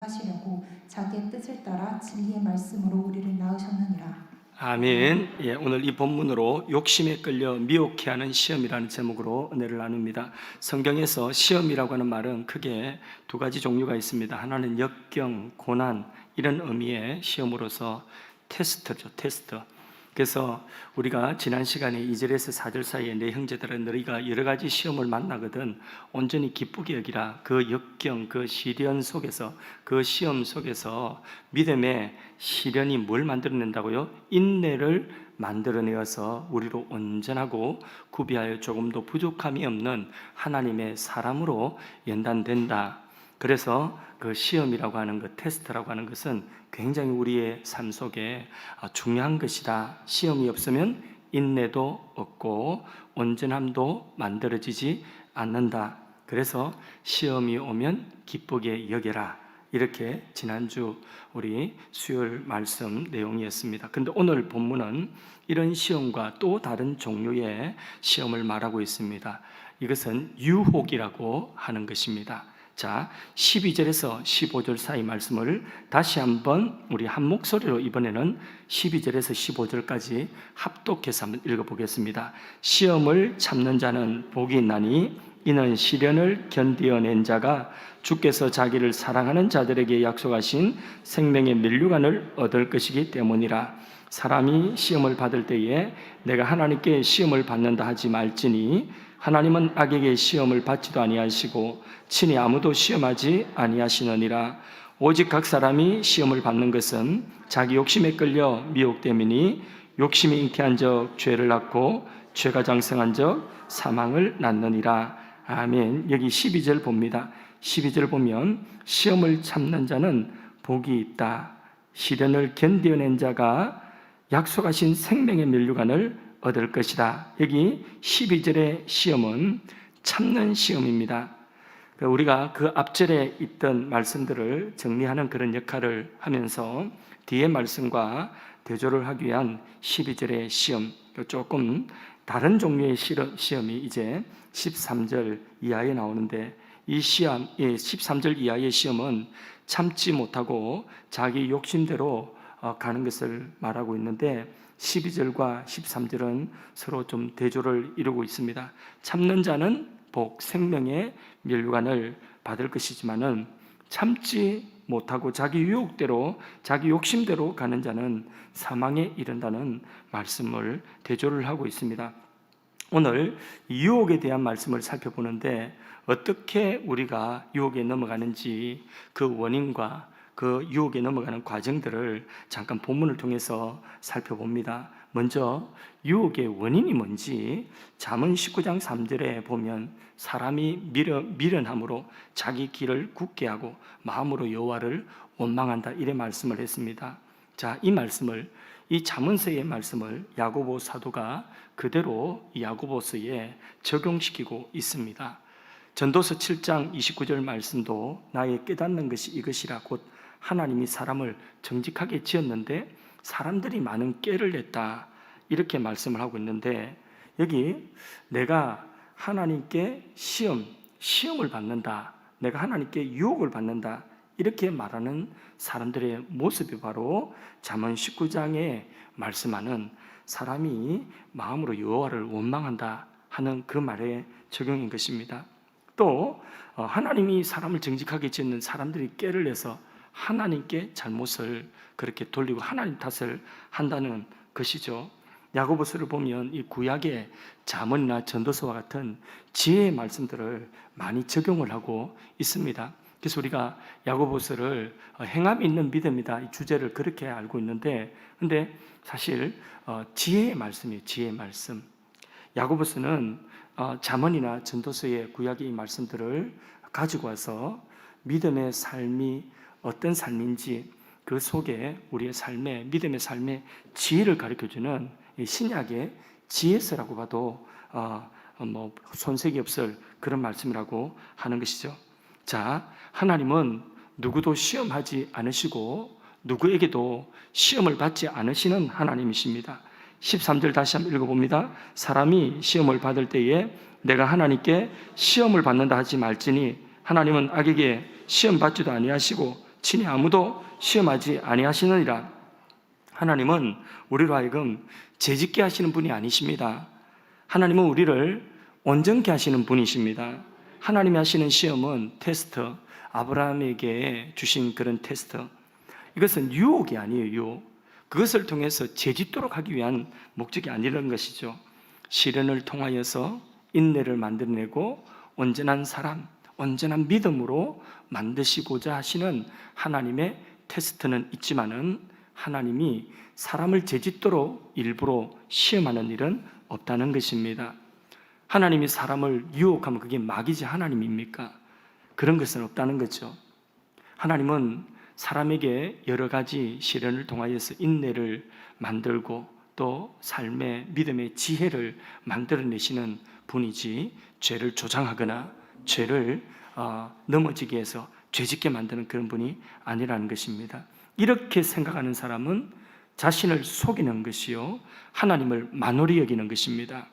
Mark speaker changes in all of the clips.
Speaker 1: 하시려고 자기의 뜻을 따라 진리의 말씀으로 우리를 낳으셨느니라.
Speaker 2: 아멘. 예, 오늘 이 본문으로 욕심에 끌려 미혹해 하는 시험이라는 제목으로 은혜를 나눕니다. 성경에서 시험이라고 하는 말은 크게 두 가지 종류가 있습니다. 하나는 역경, 고난 이런 의미의 시험으로서 테스트죠, 테스트. 그래서 우리가 지난 시간에 2절에서 4절 사이에 내 형제들아 너희가 여러 가지 시험을 만나거든 온전히 기쁘게 여기라. 그 역경, 그 시련 속에서, 그 시험 속에서 믿음의 시련이 뭘 만들어낸다고요? 인내를 만들어내어서 우리로 온전하고 구비하여 조금도 부족함이 없는 하나님의 사람으로 연단된다. 그래서 그 시험이라고 하는 것, 테스트라고 하는 것은 굉장히 우리의 삶 속에 중요한 것이다. 시험이 없으면 인내도 없고 온전함도 만들어지지 않는다. 그래서 시험이 오면 기쁘게 여겨라. 이렇게 지난주 우리 수요일 말씀 내용이었습니다. 그런데 오늘 본문은 이런 시험과 또 다른 종류의 시험을 말하고 있습니다. 이것은 유혹이라고 하는 것입니다. 자, 12절에서 15절 사이 말씀을 다시 한번 우리 한 목소리로 이번에는 12절에서 15절까지 합독해서 한번 읽어보겠습니다. 시험을 참는 자는 복이 있나니 이는 시련을 견디어낸 자가 주께서 자기를 사랑하는 자들에게 약속하신 생명의 면류관을 얻을 것이기 때문이라. 사람이 시험을 받을 때에 내가 하나님께 시험을 받는다 하지 말지니 하나님은 악에게 시험을 받지도 아니하시고 친히 아무도 시험하지 아니하시느니라. 오직 각 사람이 시험을 받는 것은 자기 욕심에 끌려 미혹됨이니 욕심이 잉태한 적 죄를 낳고 죄가 장성한 적 사망을 낳느니라. 아멘. 여기 12절 봅니다. 12절 보면 시험을 참는 자는 복이 있다. 시련을 견뎌낸 자가 약속하신 생명의 면류관을 얻을 것이다. 여기 12절의 시험은 참는 시험입니다. 우리가 그 앞절에 있던 말씀들을 정리하는 그런 역할을 하면서 뒤의 말씀과 대조를 하기 위한 12절의 시험, 조금 다른 종류의 시험이 이제 13절 이하에 나오는데 이 시험, 13절 이하의 시험은 참지 못하고 자기 욕심대로 가는 것을 말하고 있는데 12절과 13절은 서로 좀 대조를 이루고 있습니다. 참는 자는 복, 생명의 면류관을 받을 것이지만은 참지 못하고 자기 유혹대로, 자기 욕심대로 가는 자는 사망에 이른다는 말씀을 대조를 하고 있습니다. 오늘 유혹에 대한 말씀을 살펴보는데 어떻게 우리가 유혹에 넘어가는지 그 원인과 그 유혹에 넘어가는 과정들을 잠깐 본문을 통해서 살펴봅니다. 먼저 유혹의 원인이 뭔지 잠언 19장 3절에 보면 사람이 미련함으로 자기 길을 굳게 하고 마음으로 여호와를 원망한다 이래 말씀을 했습니다. 자, 이 말씀을 이 잠언서의 말씀을 야고보 사도가 그대로 야고보서에 적용시키고 있습니다. 전도서 7장 29절 말씀도 나의 깨닫는 것이 이것이라 곧 하나님이 사람을 정직하게 지었는데 사람들이 많은 깨를 냈다 이렇게 말씀을 하고 있는데 여기 내가 하나님께 시험을 받는다, 내가 하나님께 유혹을 받는다 이렇게 말하는 사람들의 모습이 바로 잠언 19장에 말씀하는 사람이 마음으로 여호와를 원망한다 하는 그 말의 적용인 것입니다. 또 하나님이 사람을 정직하게 지은 사람들이 깨를 내서 하나님께 잘못을 그렇게 돌리고 하나님 탓을 한다는 것이죠. 야고보서를 보면 이 구약의 잠언이나 전도서와 같은 지혜의 말씀들을 많이 적용을 하고 있습니다. 그래서 우리가 야고보서를 행함이 있는 믿음이다 이 주제를 그렇게 알고 있는데, 근데 사실 지혜의 말씀이에요. 지혜의 말씀. 야고보서는 잠언이나 전도서의 구약의 이 말씀들을 가지고 와서 믿음의 삶이 어떤 삶인지 그 속에 우리의 삶의 믿음의 삶의 지혜를 가르쳐주는 신약의 지혜서라고 봐도 손색이 없을 그런 말씀이라고 하는 것이죠. 자, 하나님은 누구도 시험하지 않으시고 누구에게도 시험을 받지 않으시는 하나님이십니다. 13절 다시 한번 읽어봅니다. 사람이 시험을 받을 때에 내가 하나님께 시험을 받는다 하지 말지니 하나님은 악에게 시험 받지도 아니하시고 친히 아무도 시험하지 아니하시느니라. 하나님은 우리로 하여금 죄짓게 하시는 분이 아니십니다. 하나님은 우리를 온전케 하시는 분이십니다. 하나님이 하시는 시험은 테스트, 아브라함에게 주신 그런 테스트, 이것은 유혹이 아니에요. 유혹. 그것을 통해서 죄짓도록 하기 위한 목적이 아니라는 것이죠. 시련을 통하여서 인내를 만들어내고 온전한 사람, 온전한 믿음으로 만드시고자 하시는 하나님의 테스트는 있지만은 하나님이 사람을 죄짓도록 일부러 시험하는 일은 없다는 것입니다. 하나님이 사람을 유혹하면 그게 마귀지 하나님입니까? 그런 것은 없다는 거죠. 하나님은 사람에게 여러 가지 시련을 통하여서 인내를 만들고 또 삶의 믿음의 지혜를 만들어내시는 분이지, 죄를 조장하거나 죄를 넘어지게 해서 죄짓게 만드는 그런 분이 아니라는 것입니다. 이렇게 생각하는 사람은 자신을 속이는 것이요, 하나님을 만홀히 여기는 것입니다.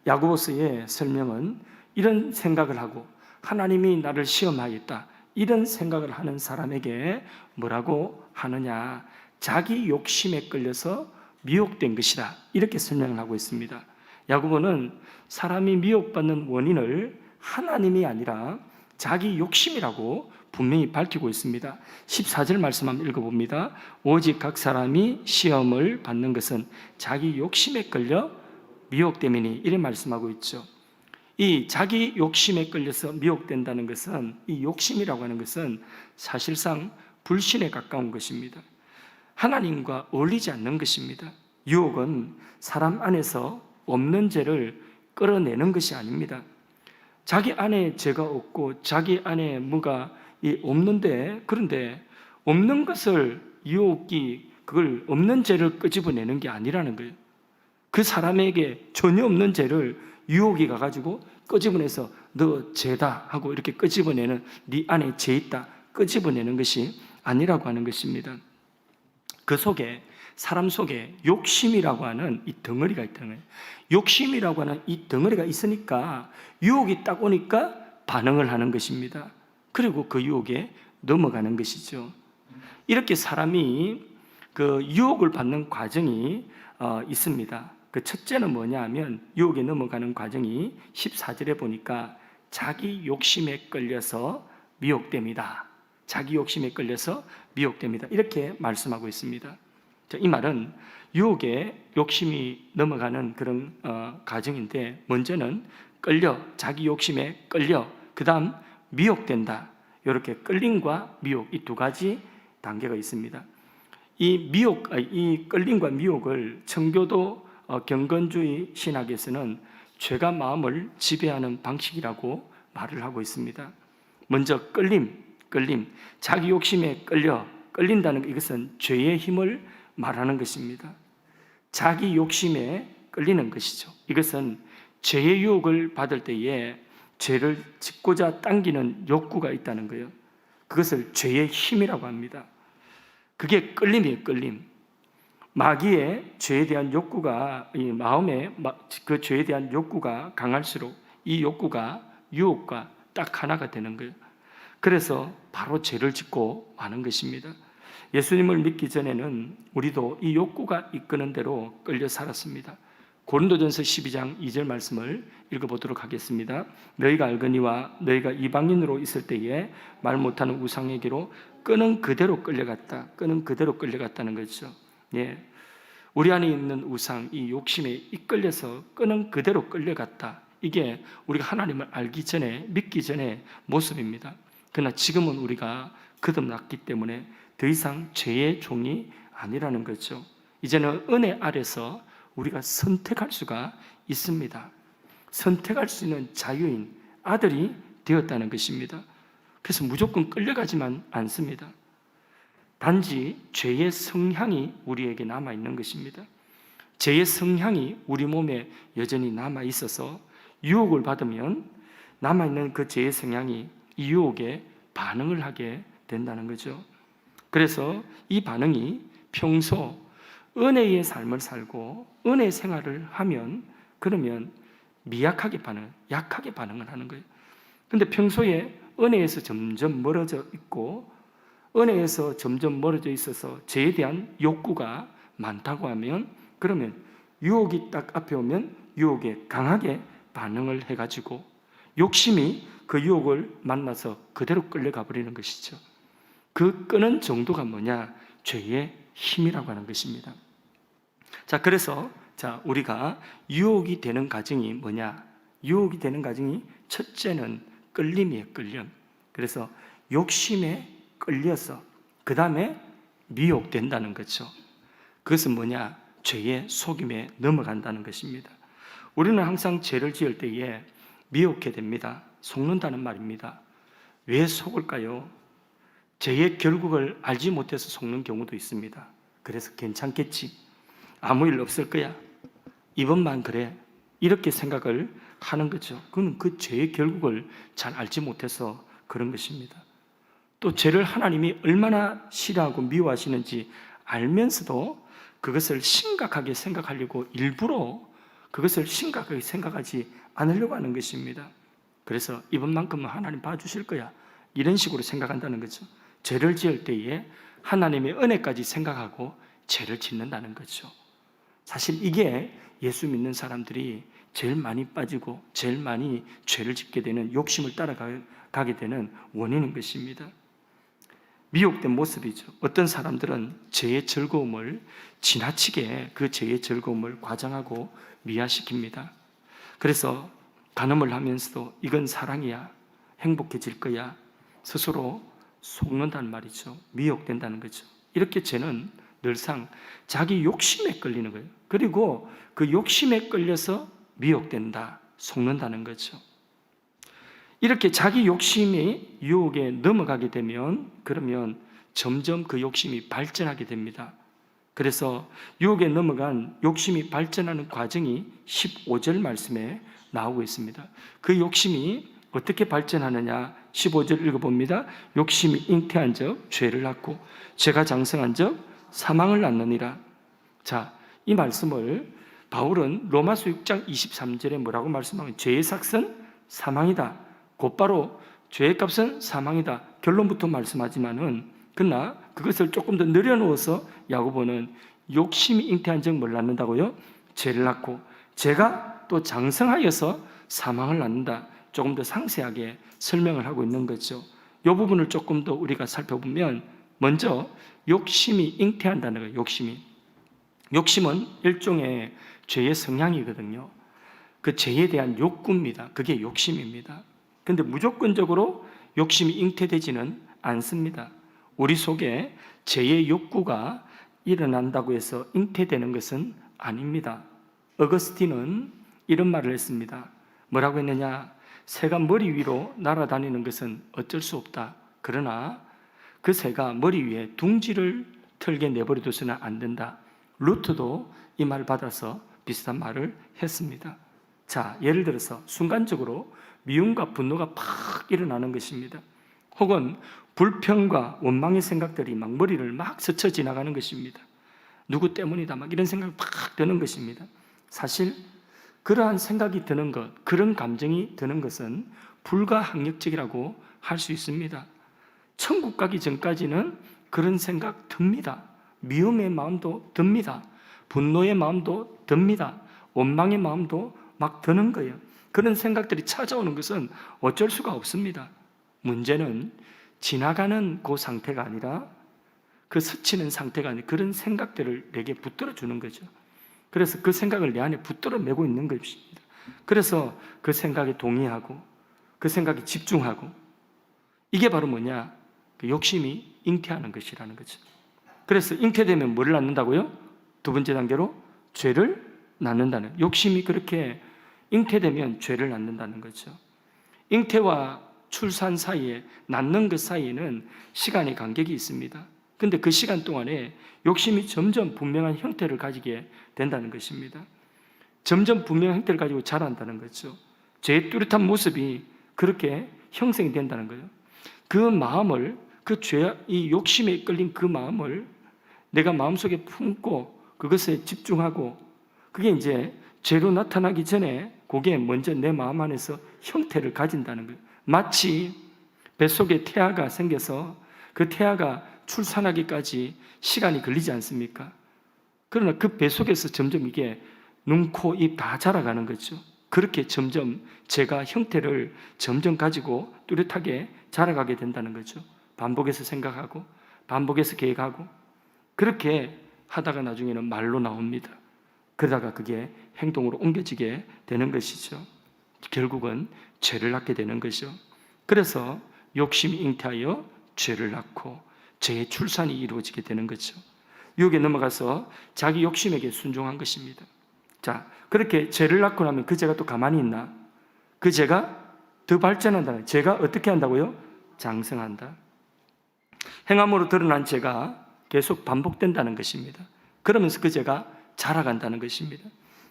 Speaker 2: 야고보서의 설명은 이런 생각을 하고 하나님이 나를 시험하겠다, 이런 생각을 하는 사람에게 뭐라고 하느냐, 자기 욕심에 끌려서 미혹된 것이다, 이렇게 설명을 하고 있습니다. 야고보는 사람이 미혹받는 원인을 하나님이 아니라 자기 욕심이라고 분명히 밝히고 있습니다. 14절 말씀 한번 읽어봅니다. 오직 각 사람이 시험을 받는 것은 자기 욕심에 끌려 미혹됨이니, 이래 말씀하고 있죠. 이 자기 욕심에 끌려서 미혹된다는 것은, 이 욕심이라고 하는 것은 사실상 불신에 가까운 것입니다. 하나님과 어울리지 않는 것입니다. 유혹은 사람 안에서 없는 죄를 끌어내는 것이 아닙니다. 자기 안에 죄가 없고 자기 안에 뭐가 없는데, 그런데 없는 것을 유혹이 그걸 없는 죄를 끄집어내는 게 아니라는 거예요. 그 사람에게 전혀 없는 죄를 유혹이 가가지고 끄집어내서 너 죄다 하고 이렇게 끄집어내는, 네 안에 죄 있다 끄집어내는 것이 아니라고 하는 것입니다. 그 속에, 사람 속에 욕심이라고 하는 이 덩어리가 있다는 거예요. 욕심이라고 하는 이 덩어리가 있으니까 유혹이 딱 오니까 반응을 하는 것입니다. 그리고 그 유혹에 넘어가는 것이죠. 이렇게 사람이 그 유혹을 받는 과정이 있습니다. 그 첫째는 뭐냐 하면, 유혹에 넘어가는 과정이 14절에 보니까 자기 욕심에 끌려서 미혹됩니다. 자기 욕심에 끌려서 미혹됩니다. 이렇게 말씀하고 있습니다. 이 말은 유혹에 욕심이 넘어가는 그런 과정인데, 먼저는 끌려, 자기 욕심에 끌려, 그 다음 미혹된다. 이렇게 끌림과 미혹, 이 두 가지 단계가 있습니다. 이 끌림과 미혹을 청교도 경건주의 신학에서는 죄가 마음을 지배하는 방식이라고 말을 하고 있습니다. 먼저 끌림, 자기 욕심에 끌린다는 것, 이것은 죄의 힘을 말하는 것입니다. 자기 욕심에 끌리는 것이죠. 이것은 죄의 유혹을 받을 때에 죄를 짓고자 당기는 욕구가 있다는 거예요. 그것을 죄의 힘이라고 합니다. 그게 끌림이에요, 끌림. 마귀의 죄에 대한 욕구가, 이 마음에 그 죄에 대한 욕구가 강할수록 이 욕구가 유혹과 딱 하나가 되는 거예요. 그래서 바로 죄를 짓고 마는 것입니다. 예수님을 믿기 전에는 우리도 이 욕구가 이끄는 대로 끌려 살았습니다. 고린도전서 12장 2절 말씀을 읽어보도록 하겠습니다. 너희가 알거니와 너희가 이방인으로 있을 때에 말 못하는 우상에게로 끄는 그대로 끌려갔다는 거죠. 예, 우리 안에 있는 우상, 이 욕심에 이끌려서 끄는 그대로 끌려갔다. 이게 우리가 하나님을 알기 전에, 믿기 전에 모습입니다. 그러나 지금은 우리가 거듭났기 때문에 더 이상 죄의 종이 아니라는 거죠. 이제는 은혜 아래서 우리가 선택할 수가 있습니다. 선택할 수 있는 자유인 아들이 되었다는 것입니다. 그래서 무조건 끌려가지만 않습니다. 단지 죄의 성향이 우리에게 남아있는 것입니다. 죄의 성향이 우리 몸에 여전히 남아있어서 유혹을 받으면 남아있는 그 죄의 성향이 이 유혹에 반응을 하게 된다는 거죠. 그래서 이 반응이 평소 은혜의 삶을 살고 은혜 생활을 하면, 그러면 약하게 반응을 하는 거예요. 그런데 평소에 은혜에서 점점 멀어져 있고 은혜에서 점점 멀어져 있어서 죄에 대한 욕구가 많다고 하면, 그러면 유혹이 딱 앞에 오면 유혹에 강하게 반응을 해가지고 욕심이 그 유혹을 만나서 그대로 끌려가 버리는 것이죠. 그 끄는 정도가 뭐냐? 죄의 힘이라고 하는 것입니다. 자, 그래서 우리가 유혹이 되는 과정이 뭐냐? 유혹이 되는 과정이 첫째는 끌림이에요, 끌림. 그래서 욕심에 끌려서 그 다음에 미혹된다는 거죠. 그것은 뭐냐? 죄의 속임에 넘어간다는 것입니다. 우리는 항상 죄를 지을 때에 미혹게 됩니다. 속는다는 말입니다. 왜 속을까요? 죄의 결국을 알지 못해서 속는 경우도 있습니다. 그래서 괜찮겠지, 아무 일 없을 거야, 이번만 그래, 이렇게 생각을 하는 거죠. 그건 그 죄의 결국을 잘 알지 못해서 그런 것입니다. 또 죄를 하나님이 얼마나 싫어하고 미워하시는지 알면서도 그것을 심각하게 생각하려고 일부러 그것을 심각하게 생각하지 않으려고 하는 것입니다. 그래서 이번만큼은 하나님 봐주실 거야, 이런 식으로 생각한다는 거죠. 죄를 지을 때에 하나님의 은혜까지 생각하고 죄를 짓는다는 거죠. 사실 이게 예수 믿는 사람들이 제일 많이 빠지고 제일 많이 죄를 짓게 되는, 욕심을 따라가게 되는 원인인 것입니다. 미혹된 모습이죠. 어떤 사람들은 죄의 즐거움을 지나치게 그 죄의 즐거움을 과장하고 미화시킵니다. 그래서 간음을 하면서도 이건 사랑이야, 행복해질 거야, 스스로 속는다는 말이죠. 미혹된다는 거죠. 이렇게 죄는 늘상 자기 욕심에 끌리는 거예요. 그리고 그 욕심에 끌려서 미혹된다, 속는다는 거죠. 이렇게 자기 욕심이 유혹에 넘어가게 되면, 그러면 점점 그 욕심이 발전하게 됩니다. 그래서 유혹에 넘어간 욕심이 발전하는 과정이 15절 말씀에 나오고 있습니다. 그 욕심이 어떻게 발전하느냐? 15절 읽어봅니다. 욕심이 잉태한 적 죄를 낳고, 죄가 장성한 적 사망을 낳느니라. 자, 이 말씀을 바울은 로마서 6장 23절에 뭐라고 말씀하면, 죄의 삭은 사망이다, 곧바로 죄의 값은 사망이다, 결론부터 말씀하지만은, 그러나 그것을 조금 더 늘여놓아서 야고보는 욕심이 잉태한 적 뭘 낳는다고요? 죄를 낳고, 죄가 또 장성하여서 사망을 낳는다, 조금 더 상세하게 설명을 하고 있는 거죠. 이 부분을 조금 더 우리가 살펴보면, 먼저 욕심이 잉태한다는 거예요. 욕심은 일종의 죄의 성향이거든요. 그 죄에 대한 욕구입니다. 그게 욕심입니다. 그런데 무조건적으로 욕심이 잉태되지는 않습니다. 우리 속에 죄의 욕구가 일어난다고 해서 잉태되는 것은 아닙니다. 어거스틴은 이런 말을 했습니다. 뭐라고 했느냐? 새가 머리 위로 날아다니는 것은 어쩔 수 없다. 그러나 그 새가 머리 위에 둥지를 털게 내버려둬서는 안 된다. 루트도 이 말을 받아서 비슷한 말을 했습니다. 자, 예를 들어서 순간적으로 미움과 분노가 팍 일어나는 것입니다. 혹은 불평과 원망의 생각들이 막 머리를 막 스쳐 지나가는 것입니다. 누구 때문이다, 막 이런 생각이 팍 드는 것입니다. 사실 그러한 생각이 드는 것, 그런 감정이 드는 것은 불가항력적이라고 할 수 있습니다. 천국 가기 전까지는 그런 생각 듭니다. 미움의 마음도 듭니다. 분노의 마음도 듭니다. 원망의 마음도 막 드는 거예요. 그런 생각들이 찾아오는 것은 어쩔 수가 없습니다. 문제는 지나가는 그 상태가 아니라, 그 스치는 상태가 아니라 그런 생각들을 내게 붙들어 주는 거죠. 그래서 그 생각을 내 안에 붙들어 매고 있는 것입니다. 그래서 그 생각에 동의하고 그 생각에 집중하고, 이게 바로 뭐냐? 그 욕심이 잉태하는 것이라는 거죠. 그래서 잉태되면 뭐를 낳는다고요? 두 번째 단계로 죄를 낳는다는, 욕심이 그렇게 잉태되면 죄를 낳는다는 거죠. 잉태와 출산 사이에, 낳는 것 사이에는 시간의 간격이 있습니다. 근데 그 시간 동안에 욕심이 점점 분명한 형태를 가지게 된다는 것입니다. 점점 분명한 형태를 가지고 자란다는 거죠. 죄의 뚜렷한 모습이 그렇게 형성이 된다는 거예요. 그 마음을, 그 죄, 이 욕심에 끌린 그 마음을 내가 마음속에 품고 그것에 집중하고, 그게 이제 죄로 나타나기 전에 그게 먼저 내 마음 안에서 형태를 가진다는 거예요. 마치 뱃속에 태아가 생겨서 그 태아가 출산하기까지 시간이 걸리지 않습니까? 그러나 그 배 속에서 점점 이게 눈, 코, 입 다 자라가는 거죠. 그렇게 점점 제가 형태를 점점 가지고 뚜렷하게 자라가게 된다는 거죠. 반복해서 생각하고 반복해서 계획하고 그렇게 하다가 나중에는 말로 나옵니다. 그러다가 그게 행동으로 옮겨지게 되는 것이죠. 결국은 죄를 낳게 되는 거죠. 그래서 욕심이 잉태하여 죄를 낳고 죄의 출산이 이루어지게 되는 거죠. 유혹에 넘어가서 자기 욕심에게 순종한 것입니다. 자, 그렇게 죄를 낳고 나면 그 죄가 또 가만히 있나? 그 죄가 더 발전한다. 죄가 어떻게 한다고요? 장성한다. 행함으로 드러난 죄가 계속 반복된다는 것입니다. 그러면서 그 죄가 자라간다는 것입니다.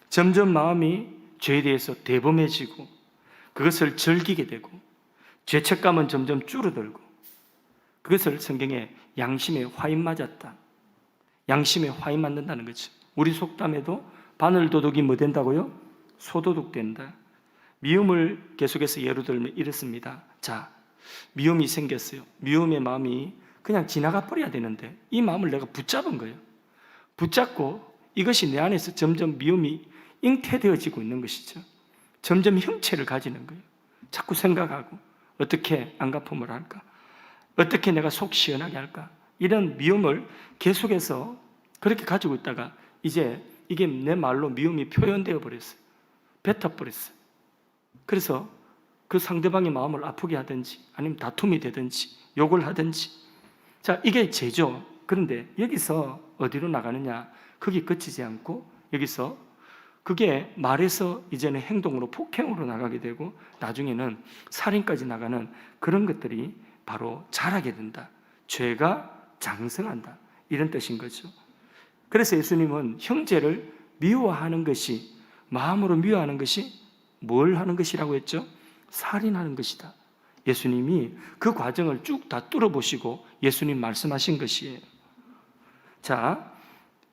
Speaker 2: 점점 마음이 죄에 대해서 대범해지고 그것을 즐기게 되고 죄책감은 점점 줄어들고 그것을 성경에 양심에 화인 맞았다. 양심에 화인 맞는다는 거죠. 우리 속담에도 바늘도둑이 뭐 된다고요? 소도둑 된다. 미움을 계속해서 예로 들면 이렇습니다. 자, 미움이 생겼어요. 미움의 마음이 그냥 지나가 버려야 되는데 이 마음을 내가 붙잡은 거예요. 붙잡고 이것이 내 안에서 점점 미움이 잉태되어지고 있는 것이죠. 점점 형체를 가지는 거예요. 자꾸 생각하고 어떻게 안갚음을 할까? 어떻게 내가 속 시원하게 할까? 이런 미움을 계속해서 그렇게 가지고 있다가 이제 이게 내 말로 미움이 표현되어 버렸어요. 뱉어버렸어요. 그래서 그 상대방의 마음을 아프게 하든지 아니면 다툼이 되든지 욕을 하든지 자, 이게 죄죠. 그런데 여기서 어디로 나가느냐? 거기 그치지 않고 여기서 그게 말에서 이제는 행동으로 폭행으로 나가게 되고 나중에는 살인까지 나가는 그런 것들이 바로 자라게 된다. 죄가 장성한다. 이런 뜻인 거죠. 그래서 예수님은 형제를 미워하는 것이 마음으로 미워하는 것이 뭘 하는 것이라고 했죠? 살인하는 것이다. 예수님이 그 과정을 쭉 다 뚫어보시고 예수님 말씀하신 것이에요. 자,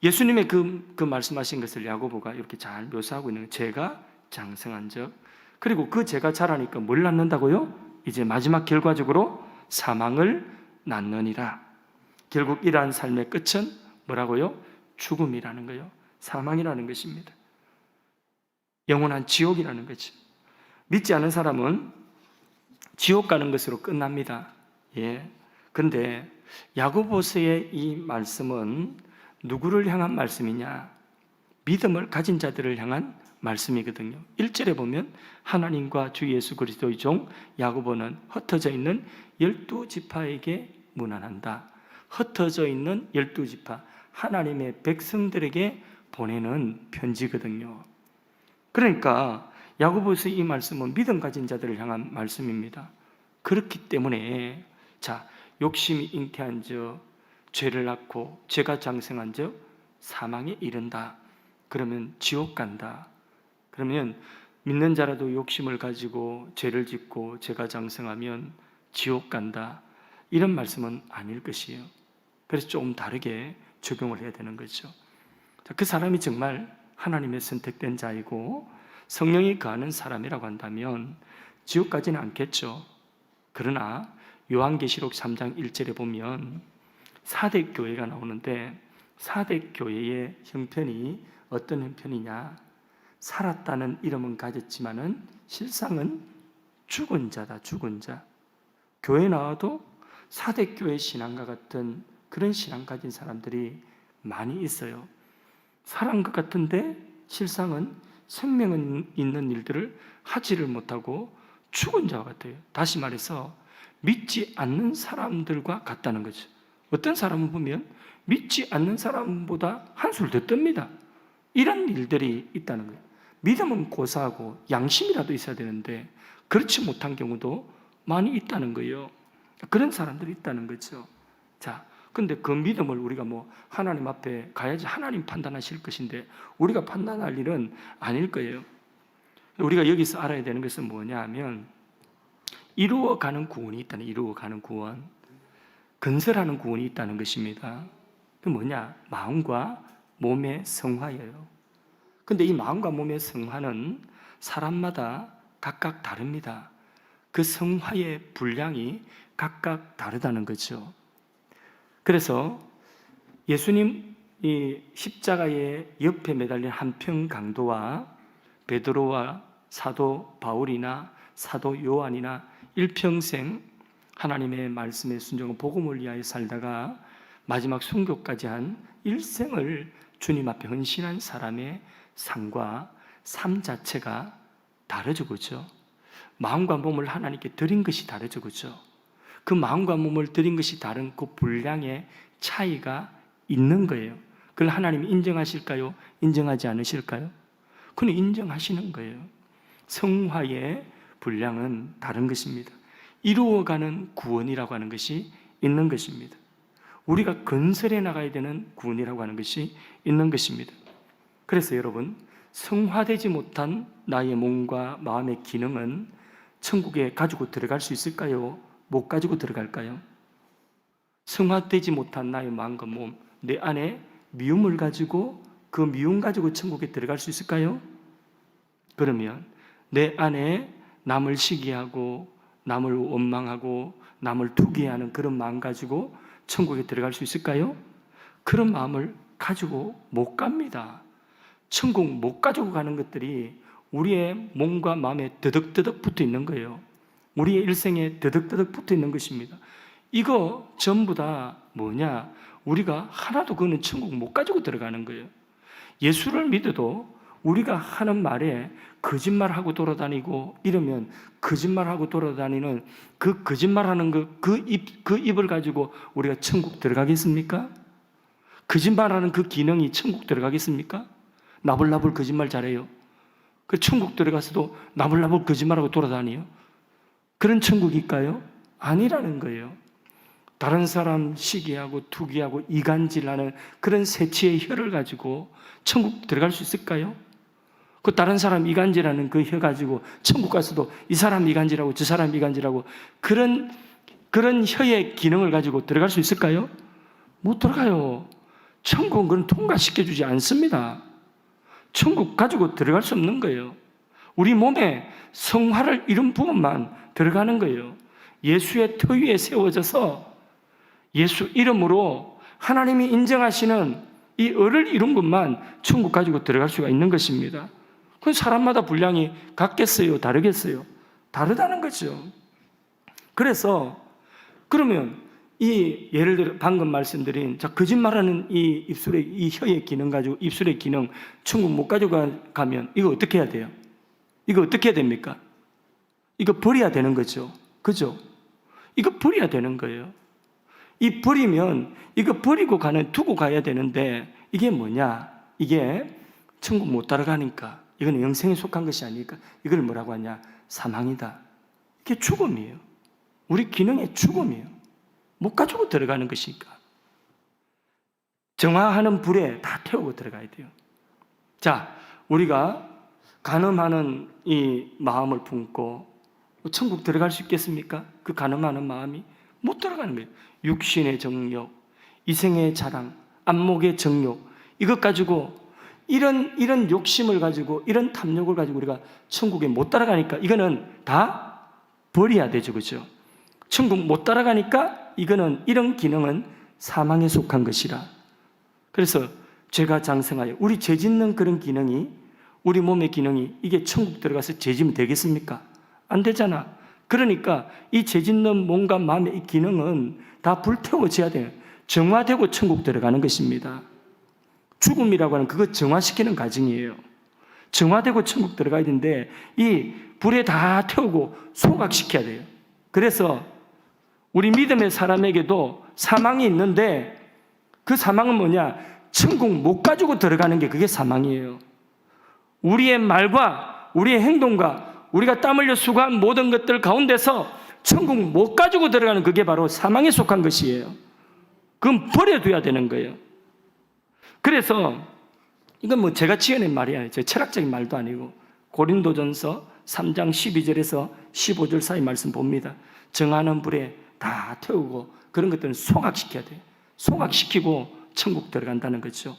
Speaker 2: 예수님의 그 말씀하신 것을 야고보가 이렇게 잘 묘사하고 있는 거예요. 죄가 장성한 적. 그리고 그 죄가 자라니까 뭘 낳는다고요? 이제 마지막 결과적으로 사망을 낳느니라. 결국 이러한 삶의 끝은 뭐라고요? 죽음이라는 거예요. 사망이라는 것입니다. 영원한 지옥이라는 거죠. 믿지 않은 사람은 지옥 가는 것으로 끝납니다. 예. 그런데 야고보서의 이 말씀은 누구를 향한 말씀이냐? 믿음을 가진 자들을 향한 말씀이거든요. 1절에 보면 하나님과 주 예수 그리스도의 종 야고보는 흩어져 있는 12지파에게 문안한다. 흩어져 있는 12지파 하나님의 백성들에게 보내는 편지거든요. 그러니까 야고보서의 이 말씀은 믿음 가진 자들을 향한 말씀입니다. 그렇기 때문에 자, 욕심이 잉태한 적, 죄를 낳고 죄가 장성한 적 사망에 이른다. 그러면 지옥 간다. 그러면 믿는 자라도 욕심을 가지고 죄를 짓고 죄가 장성하면 지옥 간다. 이런 말씀은 아닐 것이에요. 그래서 좀 다르게 적용을 해야 되는 거죠. 자, 그 사람이 정말 하나님의 선택된 자이고 성령이 거하는 사람이라고 한다면 지옥 가지는 않겠죠. 그러나 요한계시록 3장 1절에 보면 사대 교회가 나오는데 사대 교회의 형편이 어떤 형편이냐? 살았다는 이름은 가졌지만은 실상은 죽은 자다, 죽은 자. 교회 나와도 사대 교회 신앙과 같은 그런 신앙 가진 사람들이 많이 있어요. 살은 것 같은데 실상은 생명은 있는 일들을 하지를 못하고 죽은 자와 같아요. 다시 말해서 믿지 않는 사람들과 같다는 거죠. 어떤 사람을 보면 믿지 않는 사람보다 한술 더 뜹니다. 이런 일들이 있다는 거예요. 믿음은 고사하고 양심이라도 있어야 되는데 그렇지 못한 경우도 많이 있다는 거예요. 그런 사람들이 있다는 거죠. 자, 근데 그 믿음을 우리가 뭐 하나님 앞에 가야지 하나님 판단하실 것인데 우리가 판단할 일은 아닐 거예요. 우리가 여기서 알아야 되는 것은 뭐냐 하면 이루어가는 구원이 있다는, 이루어가는 구원, 건설하는 구원이 있다는 것입니다. 그 뭐냐? 마음과 몸의 성화예요. 근데 이 마음과 몸의 성화는 사람마다 각각 다릅니다. 그 성화의 분량이 각각 다르다는 거죠. 그래서 예수님 이 십자가의 옆에 매달린 한평 강도와 베드로와 사도 바울이나 사도 요한이나 일평생 하나님의 말씀에 순종한 복음을 위하여 살다가 마지막 순교까지 한 일생을 주님 앞에 헌신한 사람의 삶과 삶 자체가 다르죠, 그렇죠? 마음과 몸을 하나님께 드린 것이 다르죠, 그렇죠? 그 마음과 몸을 드린 것이 다른 그 분량의 차이가 있는 거예요. 그걸 하나님이 인정하실까요? 인정하지 않으실까요? 그건 인정하시는 거예요. 성화의 분량은 다른 것입니다. 이루어가는 구원이라고 하는 것이 있는 것입니다. 우리가 건설해 나가야 되는 구원이라고 하는 것이 있는 것입니다. 그래서 여러분, 성화되지 못한 나의 몸과 마음의 기능은 천국에 가지고 들어갈 수 있을까요? 못 가지고 들어갈까요? 성화되지 못한 나의 마음과 몸, 내 안에 미움을 가지고 그 미움 가지고 천국에 들어갈 수 있을까요? 그러면 내 안에 남을 시기하고 남을 원망하고 남을 투기하는 그런 마음 가지고 천국에 들어갈 수 있을까요? 그런 마음을 가지고 못 갑니다. 천국 못 가지고 가는 것들이 우리의 몸과 마음에 드덕드덕 붙어 있는 거예요. 우리의 일생에 드덕드덕 붙어 있는 것입니다. 이거 전부 다 뭐냐? 우리가 하나도 그거는 천국 못 가지고 들어가는 거예요. 예수를 믿어도 우리가 하는 말에 거짓말하고 돌아다니고 이러면 거짓말하고 돌아다니는 그 거짓말하는 그 입을 가지고 우리가 천국 들어가겠습니까? 거짓말하는 그 기능이 천국 들어가겠습니까? 나불나불 거짓말 잘해요. 그 천국 들어가서도 나불나불 거짓말하고 돌아다니요. 그런 천국일까요? 아니라는 거예요. 다른 사람 시기하고 투기하고 이간질하는 그런 새치의 혀를 가지고 천국 들어갈 수 있을까요? 그 다른 사람 이간질하는 그 혀 가지고 천국 가서도 이 사람 이간질하고 저 사람 이간질하고 그런 혀의 기능을 가지고 들어갈 수 있을까요? 못 들어가요. 천국은 그건 통과시켜주지 않습니다. 천국 가지고 들어갈 수 없는 거예요. 우리 몸에 성화를 이룬 부분만 들어가는 거예요. 예수의 터 위에 세워져서 예수 이름으로 하나님이 인정하시는 이 을을 이룬 것만 천국 가지고 들어갈 수가 있는 것입니다. 그건 사람마다 분량이 같겠어요? 다르겠어요? 다르다는 거죠. 그래서 그러면 이 예를 들어 방금 말씀드린 거짓말하는 이 입술의 이 혀의 기능 가지고 입술의 기능 천국 못 가지고 가면 이거 어떻게 해야 돼요? 이거 어떻게 해야 됩니까? 이거 버려야 되는 거죠. 그죠? 이거 버려야 되는 거예요. 이 버리면 이거 버리고 두고 가야 되는데 이게 뭐냐? 이게 천국 못 따라가니까 이건 영생에 속한 것이 아니니까 이걸 뭐라고 하냐? 사망이다. 이게 죽음이에요. 우리 기능의 죽음이에요. 못 가지고 들어가는 것이니까. 정화하는 불에 다 태우고 들어가야 돼요. 자, 우리가 간음하는 이 마음을 품고 천국 들어갈 수 있겠습니까? 그 간음하는 마음이 못 들어가는 거예요. 육신의 정욕, 이생의 자랑, 안목의 정욕, 이것 가지고 이런 욕심을 가지고 이런 탐욕을 가지고 우리가 천국에 못 따라가니까 이거는 다 버려야 되죠, 그렇죠? 천국 못 따라가니까 이거는 이런 기능은 사망에 속한 것이라. 그래서 죄가 장성하여 우리 죄 짓는 그런 기능이 우리 몸의 기능이 이게 천국 들어가서 죄 지면 되겠습니까? 안 되잖아. 그러니까 이 죄 짓는 몸과 마음의 이 기능은 다 불태워져야 돼요. 정화되고 천국 들어가는 것입니다. 죽음이라고 하는 그거 정화시키는 과정이에요. 정화되고 천국 들어가야 되는데 이 불에 다 태우고 소각시켜야 돼요. 그래서 우리 믿음의 사람에게도 사망이 있는데 그 사망은 뭐냐? 천국 못 가지고 들어가는 게 그게 사망이에요. 우리의 말과 우리의 행동과 우리가 땀 흘려 수고한 모든 것들 가운데서 천국 못 가지고 들어가는 그게 바로 사망에 속한 것이에요. 그건 버려둬야 되는 거예요. 그래서 이건 뭐 제가 지어낸 말이 아니에요. 제 철학적인 말도 아니고 고린도전서 3장 12절에서 15절 사이 말씀 봅니다. 정하는 불에 다 태우고 그런 것들은 소각시켜야 돼요. 소각시키고 천국 들어간다는 거죠.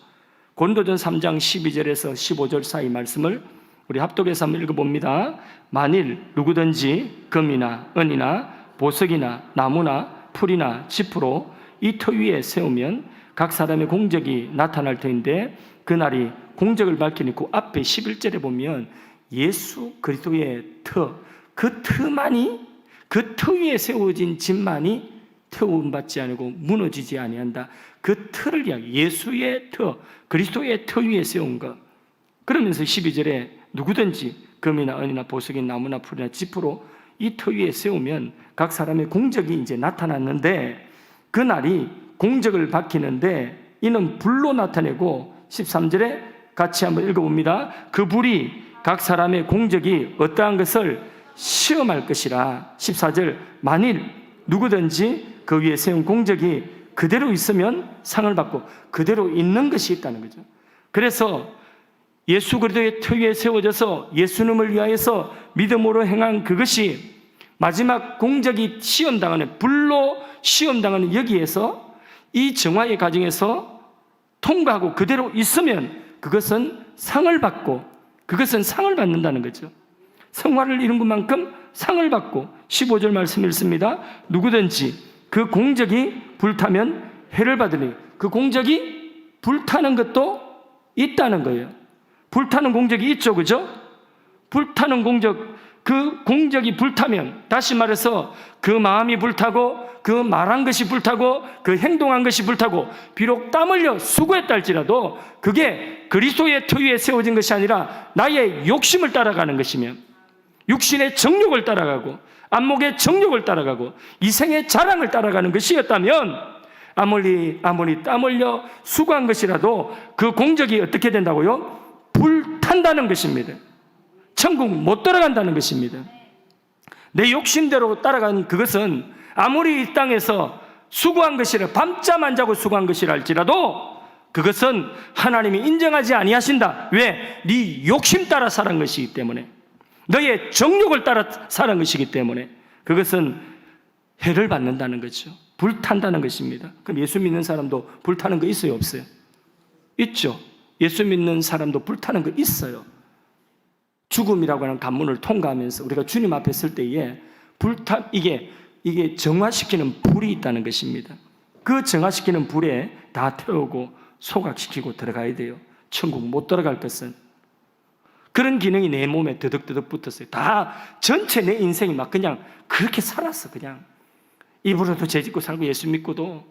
Speaker 2: 고린도전 3장 12절에서 15절 사이 말씀을 우리 합독해서 한번 읽어봅니다. 만일 누구든지 금이나 은이나 보석이나 나무나 풀이나 지푸로 이 터 위에 세우면 각 사람의 공적이 나타날 터인데 그날이 공적을 밝히니 그 앞에 11절에 보면 예수 그리스도의 터, 그 터만이, 그 터 위에 세워진 집만이 태움받지 아니고 무너지지 아니한다. 그 터를 이야기, 예수의 터, 그리스도의 터 위에 세운 것. 그러면서 12절에 누구든지 금이나 은이나 보석이 나무나 풀이나 지프로 이 터 위에 세우면 각 사람의 공적이 이제 나타났는데 그날이 공적을 밝히는데 이는 불로 나타내고 13절에 같이 한번 읽어봅니다. 그 불이 각 사람의 공적이 어떠한 것을 시험할 것이라. 14절 만일 누구든지 그 위에 세운 공적이 그대로 있으면 상을 받고 그대로 있는 것이 있다는 거죠. 그래서 예수 그리스도의 터 위에 세워져서 예수님을 위하여서 믿음으로 행한 그것이 마지막 공적이 시험당하는, 불로 시험당하는 여기에서 이 정화의 과정에서 통과하고 그대로 있으면 그것은 상을 받고, 그것은 상을 받는다는 거죠. 성화를 이룬 것만큼 상을 받고. 15절 말씀 읽습니다. 누구든지 그 공적이 불타면 해를 받으니. 그 공적이 불타는 것도 있다는 거예요. 불타는 공적이 있죠, 그죠? 불타는 공적, 그 공적이 불타면, 다시 말해서 그 마음이 불타고 그 말한 것이 불타고 그 행동한 것이 불타고 비록 땀 흘려 수고했다 할지라도 그게 그리스도의 터 위에 세워진 것이 아니라 나의 욕심을 따라가는 것이면, 육신의 정욕을 따라가고 안목의 정욕을 따라가고 이생의 자랑을 따라가는 것이었다면 아무리 땀 흘려 수고한 것이라도 그 공적이 어떻게 된다고요? 불탄다는 것입니다. 천국 못 들어간다는 것입니다. 내 욕심대로 따라간 그것은 아무리 이 땅에서 수고한 것이라, 밤잠 안 자고 수고한 것이라 할지라도 그것은 하나님이 인정하지 아니하신다. 왜? 네 욕심 따라 살은 것이기 때문에, 너의 정욕을 따라 살은 것이기 때문에 그것은 해를 받는다는 거죠. 불탄다는 것입니다. 그럼 예수 믿는 사람도 불타는 거 있어요, 없어요? 있죠. 예수 믿는 사람도 불타는 거 있어요. 죽음이라고 하는 관문을 통과하면서 우리가 주님 앞에 설 때에 이게 정화시키는 불이 있다는 것입니다. 그 정화시키는 불에 다 태우고 소각시키고 들어가야 돼요. 천국 못 들어갈 것은. 그런 기능이 내 몸에 드득드득 붙었어요. 다 전체 내 인생이 막 그냥 그렇게 살았어. 그냥 입으로도 죄짓고 살고 예수 믿고도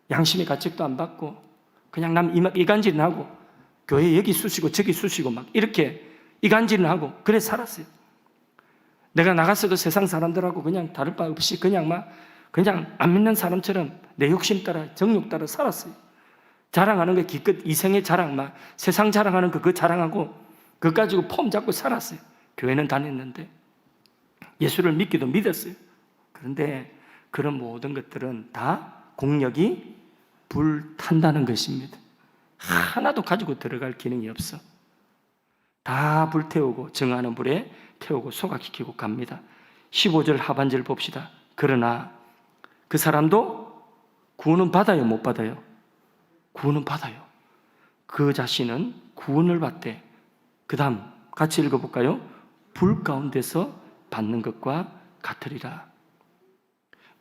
Speaker 2: 양심의 가책도 안 받고 그냥 남 이간질은 하고 교회 여기 쑤시고 저기 쑤시고 막 이렇게 이간질은 하고 그래 살았어요. 내가 나갔어도 세상 사람들하고 그냥 다를 바 없이 그냥 안 믿는 사람처럼 내 욕심 따라 정욕 따라 살았어요. 자랑하는 거 기껏 이생의 자랑, 세상 자랑하는 거 그거 자랑하고 그거 가지고 폼 잡고 살았어요. 교회는 다녔는데 예수를 믿기도 믿었어요. 그런데 그런 모든 것들은 다 공력이 불탄다는 것입니다. 하나도 가지고 들어갈 기능이 없어. 다 불태우고 정하는 불에 태우고 소각시키고 갑니다. 15절 하반절 봅시다. 그러나 그 사람도 구원은 받아요, 못 받아요? 구원은 받아요. 그 자신은 구원을 받되 그 다음 같이 읽어볼까요? 불 가운데서 받는 것과 같으리라.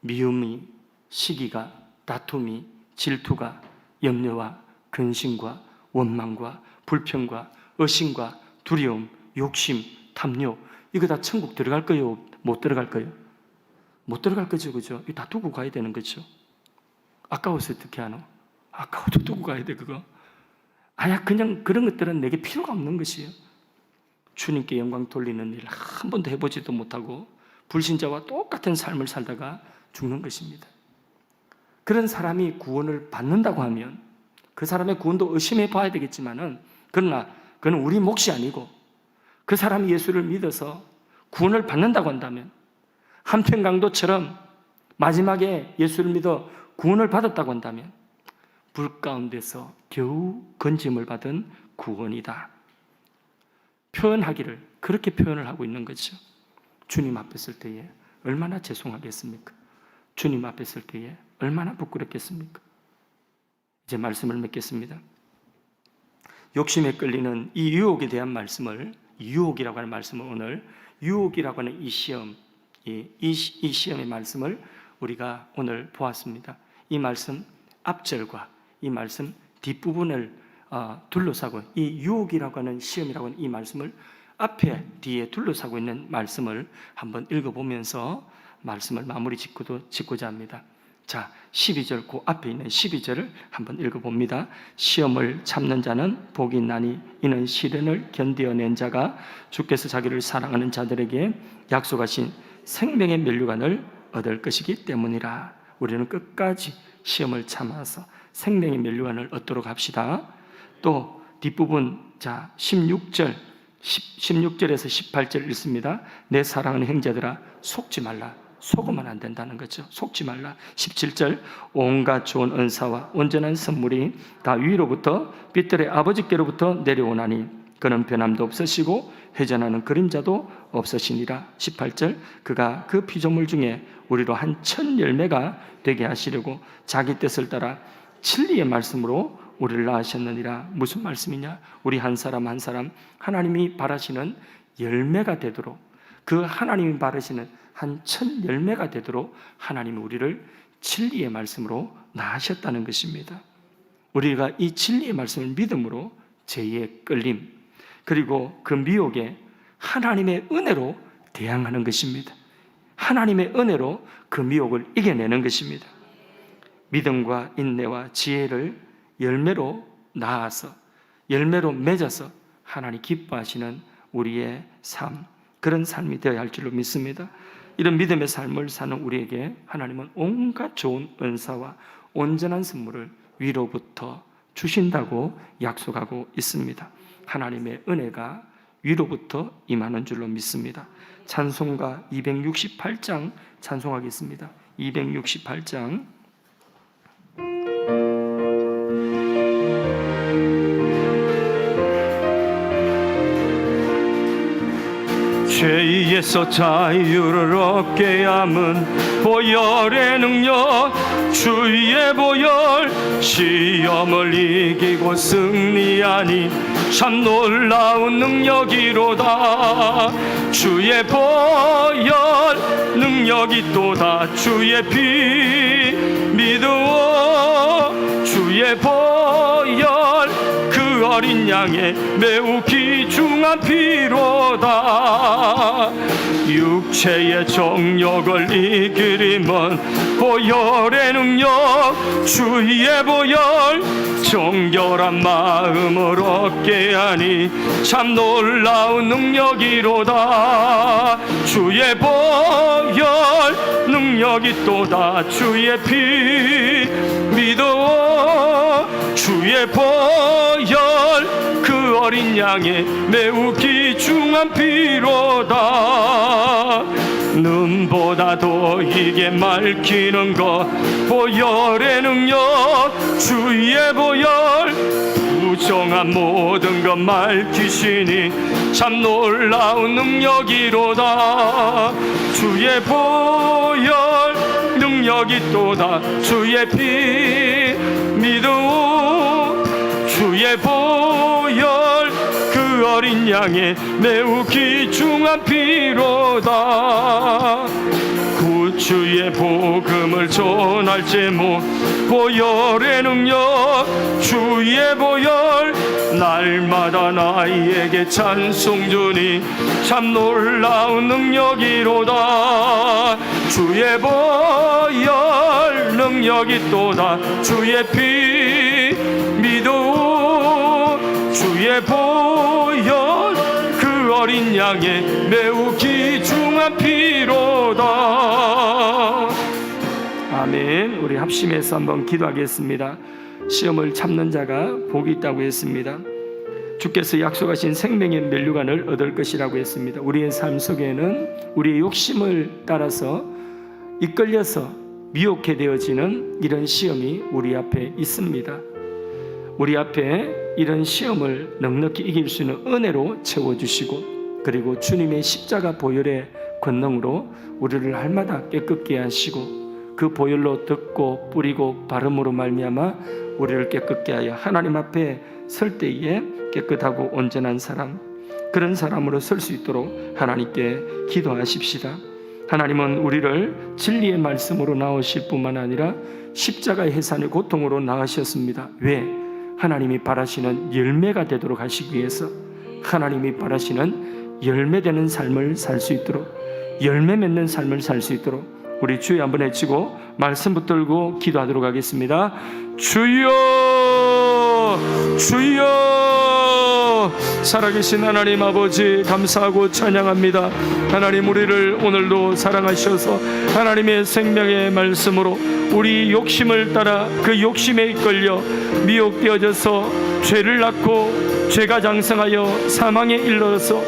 Speaker 2: 미움이, 시기가, 다툼이, 질투가, 염려와 근심과 원망과 불평과 의심과 두려움, 욕심, 탐욕, 이거 다 천국 들어갈 거예요? 못 들어갈 거예요? 못 들어갈 거죠, 그죠? 이거 다 두고 가야 되는 거죠. 아까워서 어떻게 하노? 아까워도 두고 가야 돼, 그거. 아야, 그냥 그런 것들은 내게 필요가 없는 것이에요. 주님께 영광 돌리는 일 한 번도 해보지도 못하고 불신자와 똑같은 삶을 살다가 죽는 것입니다. 그런 사람이 구원을 받는다고 하면 그 사람의 구원도 의심해 봐야 되겠지만은, 그러나 그건 우리 몫이 아니고 그 사람이 예수를 믿어서 구원을 받는다고 한다면, 한평강도처럼 마지막에 예수를 믿어 구원을 받았다고 한다면 불 가운데서 겨우 건짐을 받은 구원이다. 표현하기를 그렇게 표현을 하고 있는 거죠. 주님 앞에 설 때에 얼마나 죄송하겠습니까? 주님 앞에 설 때에 얼마나 부끄럽겠습니까? 이제 말씀을 맺겠습니다. 욕심에 끌리는 이 유혹에 대한 말씀을, 유혹이라고 하는 말씀을 오늘, 유혹이라고 하는 이 시험, 이 시험의 말씀을 우리가 오늘 보았습니다. 이 말씀 앞절과 이 말씀 뒷부분을 둘러싸고, 이 유혹이라고 하는, 시험이라고 하는 이 말씀을 앞에 뒤에 둘러싸고 있는 말씀을 한번 읽어보면서 말씀을 마무리 짓고자 합니다. 자, 12절, 그 앞에 있는 12절을 한번 읽어봅니다. 시험을 참는 자는 복이 있나니 이는 시련을 견디어낸 자가 주께서 자기를 사랑하는 자들에게 약속하신 생명의 면류관을 얻을 것이기 때문이라. 우리는 끝까지 시험을 참아서 생명의 면류관을 얻도록 합시다. 또 뒷부분, 자 16절에서 18절 읽습니다. 내 사랑하는 형제들아 속지 말라. 속으면 안 된다는 거죠. 속지 말라. 17절, 온갖 좋은 은사와 온전한 선물이 다 위로부터 빛들의 아버지께로부터 내려오나니 그는 변함도 없으시고 회전하는 그림자도 없으시니라. 18절, 그가 그 피조물 중에 우리로 한 천 열매가 되게 하시려고 자기 뜻을 따라 진리의 말씀으로 우리를 낳으셨느니라. 무슨 말씀이냐? 우리 한 사람 한 사람 하나님이 바라시는 열매가 되도록, 그 하나님이 바라시는 한 천 열매가 되도록 하나님이 우리를 진리의 말씀으로 낳으셨다는 것입니다. 우리가 이 진리의 말씀을 믿음으로 죄의 끌림, 그리고 그 미혹에 하나님의 은혜로 대항하는 것입니다. 하나님의 은혜로 그 미혹을 이겨내는 것입니다. 믿음과 인내와 지혜를 열매로 낳아서, 열매로 맺어서 하나님 기뻐하시는 우리의 삶, 그런 삶이 되어야 할 줄로 믿습니다. 이런 믿음의 삶을 사는 우리에게 하나님은 온갖 좋은 은사와 온전한 선물을 위로부터 주신다고 약속하고 있습니다. 하나님의 은혜가 위로부터 임하는 줄로 믿습니다. 찬송가 268장 찬송하겠습니다. 268장. 죄에서 자유를 얻게 함은 보혈의 능력, 주의 보혈, 시험을 이기고 승리하니 참 놀라운 능력이로다. 주의 보혈 능력이 또다. 주의 피 믿어 주의 보혈, 그 어린 양의 매우 귀중한 피로다. 육체의 정욕을 이기림은 보혈의 능력, 주의 보혈, 정결한 마음을 얻게 하니 참 놀라운 능력이로다. 주의 보혈 능력이 또다. 주의 피 믿어 주의 보혈, 그 어린 양의 매우 귀중한 피로다. 눈보다 더 이게 맑히는 것 보혈의 능력, 주의 보혈, 부정한 모든 것 밝히시니 참 놀라운 능력이로다. 주의 보혈 능력이 또다. 주의 피 믿어 주의 보혈, 그 어린 양의 매우 귀중한 피로다. 구주의 복음을 전할 제목 보혈의 능력, 주의 보혈, 날마다 나에게 찬송 주니 참 놀라운 능력이로다. 주의 보혈 능력이 또다. 주의 피 믿어 주의 보혈, 그 어린 양의 매우 귀중한 피로다. 아멘. 우리 합심해서 한번 기도하겠습니다. 시험을 참는 자가 복이 있다고 했습니다. 주께서 약속하신 생명의 면류관을 얻을 것이라고 했습니다. 우리의 삶 속에는 우리의 욕심을 따라서 이끌려서 미혹해 되어지는 이런 시험이 우리 앞에 있습니다. 우리 앞에 이런 시험을 넉넉히 이길 수 있는 은혜로 채워주시고, 그리고 주님의 십자가 보혈의 권능으로 우리를 날마다 깨끗게 하시고, 그 보혈로 듣고 뿌리고 바름으로 말미암아 우리를 깨끗게 하여 하나님 앞에 설 때에 깨끗하고 온전한 사람, 그런 사람으로 설 수 있도록 하나님께 기도하십시다. 하나님은 우리를 진리의 말씀으로 나오실 뿐만 아니라 십자가의 해산의 고통으로 나가셨습니다. 왜? 하나님이 바라시는 열매가 되도록 하시기 위해서, 하나님이 바라시는 열매되는 삶을 살 수 있도록, 열매 맺는 삶을 살 수 있도록 우리 주여 한번 외치고 말씀 붙들고 기도하도록 하겠습니다. 주여, 주여, 살아계신 하나님 아버지 감사하고 찬양합니다. 하나님, 우리를 오늘도 사랑하셔서 하나님의 생명의 말씀으로 우리 욕심을 따라 그 욕심에 이끌려 미혹되어져서 죄를 낳고 죄가 장성하여 사망에 이르러서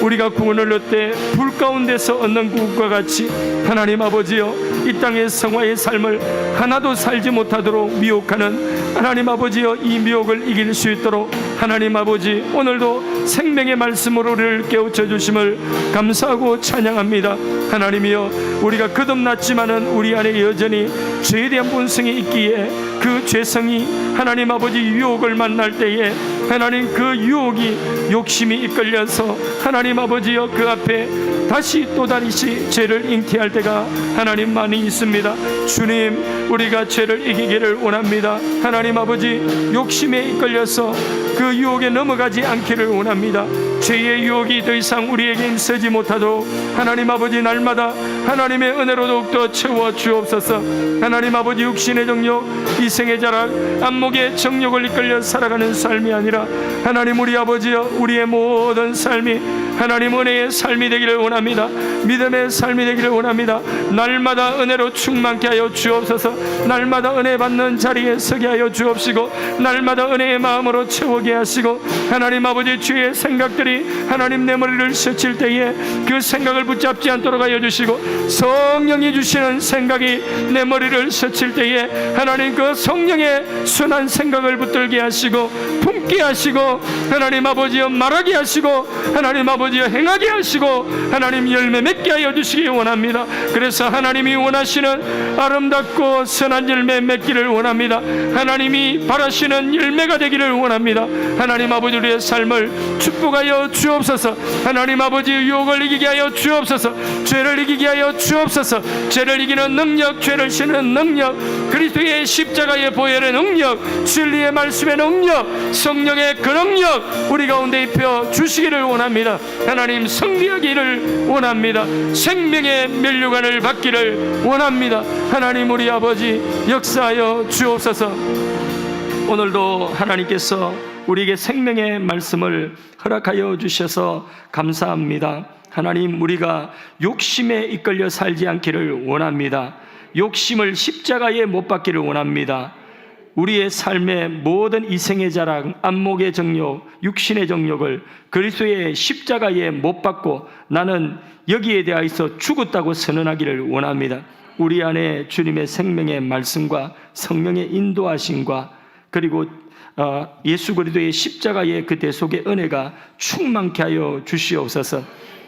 Speaker 2: 우리가 구원을 얻되 불 가운데서 얻는 구원과 같이 하나님 아버지여, 이 땅의 성화의 삶을 하나도 살지 못하도록 미혹하는 하나님 아버지여, 이 미혹을 이길 수 있도록 하나님 아버지 오늘도 생명의 말씀으로 우리를 깨우쳐 주심을 감사하고 찬양합니다. 하나님이여, 우리가 거듭났지만은 우리 안에 여전히 죄에 대한 본성이 있기에 그 죄성이 하나님 아버지 유혹을 만날 때에 하나님 그 유혹이 욕심이 이끌려서 하나님 아버지여 그 앞에 다시 또다시 죄를 잉태할 때가 하나님 많이 있습니다. 주님, 우리가 죄를 이기기를 원합니다. 하나님 아버지, 욕심에 이끌려서 그 유혹에 넘어가지 않기를 원합니다. 죄의 유혹이 더 이상 우리에게 힘쓰지 못하도록 하나님 아버지 날마다 하나님의 은혜로 더욱더 채워 주옵소서. 하나님 아버지, 육신의 정욕, 이생의 자락, 안목의 정욕을 이끌려 살아가는 삶이 아니라 하나님 우리 아버지여, 우리의 모든 삶이 하나님 은혜의 삶이 되기를 원합니다. 믿음의 삶이 되기를 원합니다. 날마다 은혜로 충만케 하여 주옵소서. 날마다 은혜 받는 자리에 서게 하여 주옵시고, 날마다 은혜의 마음으로 채우게 하시고, 하나님 아버지 주의 생각들이 하나님 내 머리를 스칠 때에 그 생각을 붙잡지 않도록 하여 주시고, 성령이 주시는 생각이 내 머리를 스칠 때에 하나님 그 성령의 순한 생각을 붙들게 하시고 품게 하시고, 하나님 아버지여 말하게 하시고, 하나님 아버지여 행하게 하시고, 하나님 열매 맺게 하여 주시기 원합니다. 그래서 하나님이 원하시는 아름답고 선한 열매 맺기를 원합니다. 하나님이 바라시는 열매가 되기를 원합니다. 하나님 아버지, 우리의 삶을 축복하여 주옵소서. 하나님 아버지, 유혹을 이기게 하여 주옵소서. 죄를 이기게 하여 주옵소서. 죄를 이기는 능력, 죄를 씻는 능력, 그리스도의 십자가의 보혈의 능력, 진리의 말씀의 능력, 성령의 그 능력 우리 가운데 입혀 주시기를 원합니다. 하나님, 승리하기를 원합니다. 생명의 면류관을 받기를 원합니다. 하나님, 우리 아버지 역사하여 주옵소서. 오늘도 하나님께서 우리에게 생명의 말씀을 허락하여 주셔서 감사합니다. 하나님, 우리가 욕심에 이끌려 살지 않기를 원합니다. 욕심을 십자가에 못 박기를 원합니다. 우리의 삶의 모든 이생의 자랑, 안목의 정욕, 육신의 정욕을 그리스도의 십자가에 못 박고 나는 여기에 대하여서 죽었다고 선언하기를 원합니다. 우리 안에 주님의 생명의 말씀과 성령의 인도하심과 그리고 예수 그리스도의 십자가의 그 대속의 은혜가 충만케 하여 주시옵소서.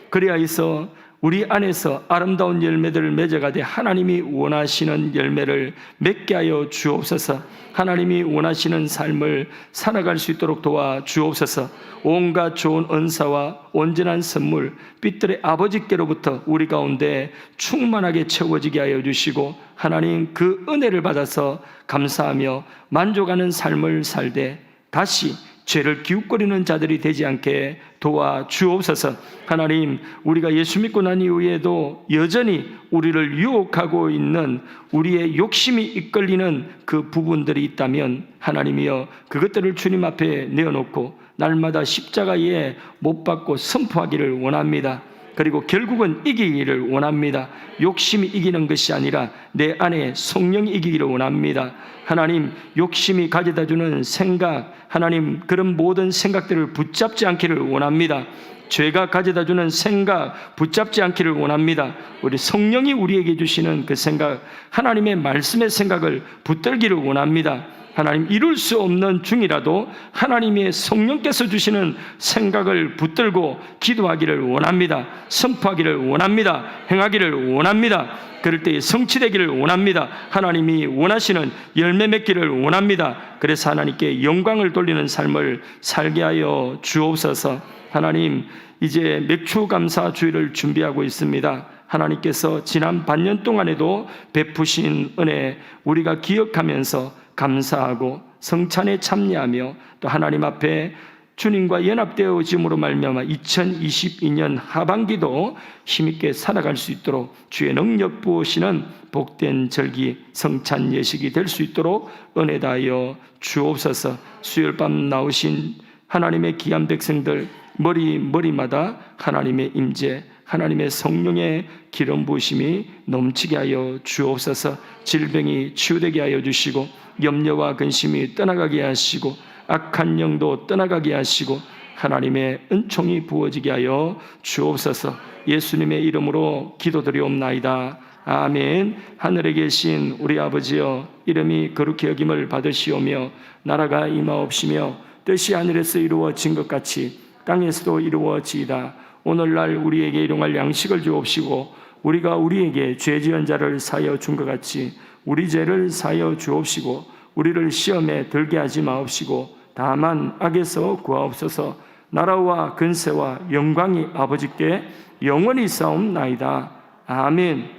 Speaker 2: 그리하여서 우리 안에서 아름다운 열매들을 맺어가되 하나님이 원하시는 열매를 맺게 하여 주옵소서. 하나님이 원하시는 삶을 살아갈 수 있도록 도와 주옵소서. 온갖 좋은 은사와 온전한 선물, 빛들의 아버지께로부터 우리 가운데 충만하게 채워지게 하여 주시고, 하나님 그 은혜를 받아서 감사하며 만족하는 삶을 살되 다시 죄를 기웃거리는 자들이 되지 않게 도와 주옵소서. 하나님, 우리가 예수 믿고 난 이후에도 여전히 우리를 유혹하고 있는 우리의 욕심이 이끌리는 그 부분들이 있다면 하나님이여 그것들을 주님 앞에 내어놓고 날마다 십자가에 못 박고 선포하기를 원합니다. 그리고 결국은 이기기를 원합니다. 욕심이 이기는 것이 아니라 내 안에 성령이 이기기를 원합니다. 하나님, 욕심이 가져다주는 생각, 하나님 그런 모든 생각들을 붙잡지 않기를 원합니다. 죄가 가져다주는 생각 붙잡지 않기를 원합니다. 우리 성령이 우리에게 주시는 그 생각, 하나님의 말씀의 생각을 붙들기를 원합니다. 하나님, 이룰 수 없는 중이라도 하나님의 성령께서 주시는 생각을 붙들고 기도하기를 원합니다. 선포하기를 원합니다. 행하기를 원합니다. 그럴 때에 성취되기를 원합니다. 하나님이 원하시는 열매 맺기를 원합니다. 그래서 하나님께 영광을 돌리는 삶을 살게 하여 주옵소서. 하나님, 이제 맥주 감사 주일을 준비하고 있습니다. 하나님께서 지난 반년 동안에도 베푸신 은혜 우리가 기억하면서 감사하고 성찬에 참여하며 또 하나님 앞에 주님과 연합되어짐으로 말미암아 2022년 하반기도 힘있게 살아갈 수 있도록 주의 능력 부으시는 복된 절기 성찬 예식이 될 수 있도록 은혜 다하여 주옵소서. 수요일 밤 나오신 하나님의 귀한 백성들 머리마다 하나님의 임재, 하나님의 성령의 기름 부으심이 넘치게 하여 주옵소서. 질병이 치유되게 하여 주시고 염려와 근심이 떠나가게 하시고 악한 영도 떠나가게 하시고 하나님의 은총이 부어지게 하여 주옵소서. 예수님의 이름으로 기도드리옵나이다. 아멘. 하늘에 계신 우리 아버지여, 이름이 거룩히 여김을 받으시오며 나라가 임하옵시며 뜻이 하늘에서 이루어진 것 같이 땅에서도 이루어지이다. 오늘날 우리에게 일용할 양식을 주옵시고 우리가 우리에게 죄 지은 자를 사하여 준 것 같이 우리 죄를 사하여 주옵시고 우리를 시험에 들게 하지 마옵시고 다만 악에서 구하옵소서. 나라와 근세와 영광이 아버지께 영원히 싸움나이다. 아멘.